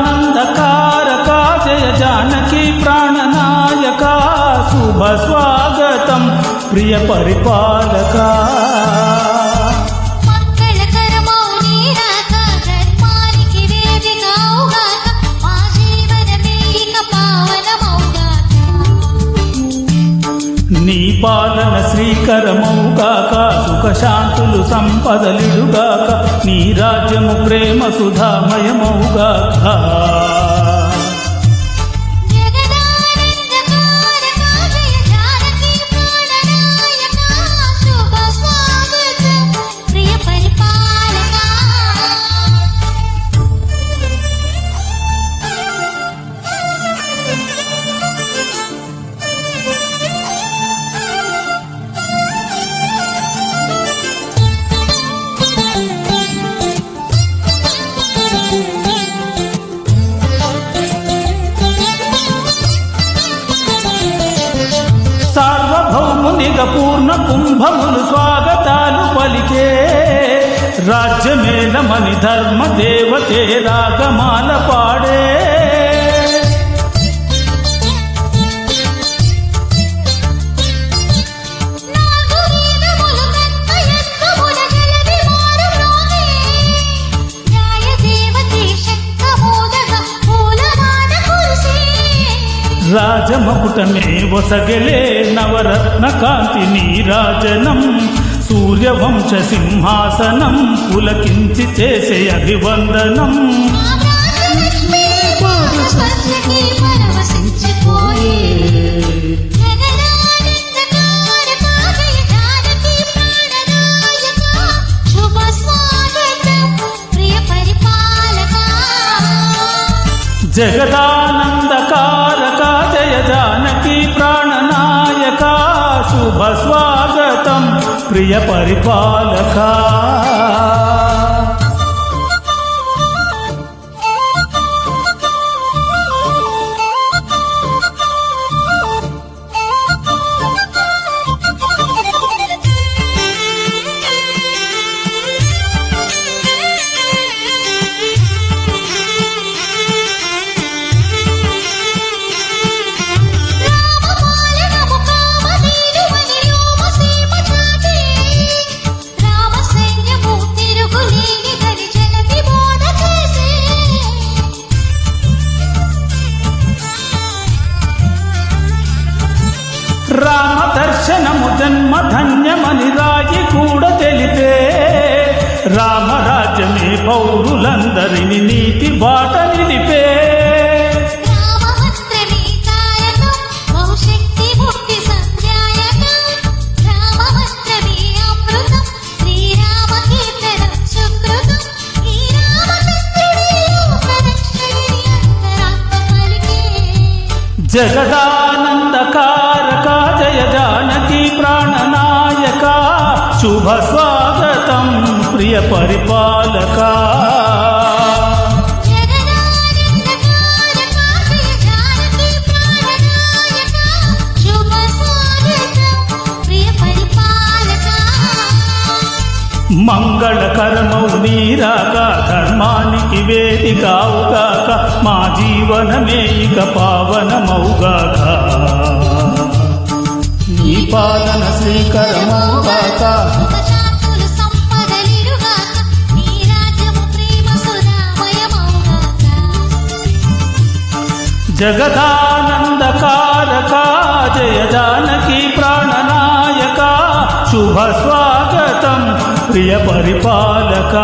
జగదానందకారకా జయ జానకి ప్రాణనాయకా శుభ స్వాగతం ప్రియ పరిపాలకా నీ పాలన శ్రీకరమౌగాక సుఖశాంతులు సంపదలిడుగాక నీ రాజ్యము ప్రేమ సుధామయమౌగాక సార్వభౌమునిగ పూర్ణ కుంభములు స్వాగతాలు పలికే రాజ్యమేలమని ధర్మ దేవతే రాగమాల పాడే రాజమకుటమే వసగలే నవరత్న కాంతి నీరాజనం సూర్యవంశ సింహాసనం పులకించి చేసే అభివందనం జగదానందకారకా జయ జానకి ప్రాణనాయకా శుభ స్వాగతం ప్రియ పరిపాలకా రామ దర్శనము జన్మ ధన్యమని రాయి కూడా తెలిపే రామరాజ్యమే పౌరులందరిని నీతి బాట నిలిపే జగదానందకారకా జయ జానకి ప్రాణనాయకా శుభ స్వాగతం ప్రియ పరిపాలకా మంగళకరమౌ నీరాగా ధర్మానికి వేదికావుగాక మా జీవనమే ఇక పావనమౌగాక నీ పాలన శ్రీకరమౌగాక జగదానందకార తారక జయ జానకి ప్రాణనాయక శుభ స్వాగతం ప్రియ పరిపాలక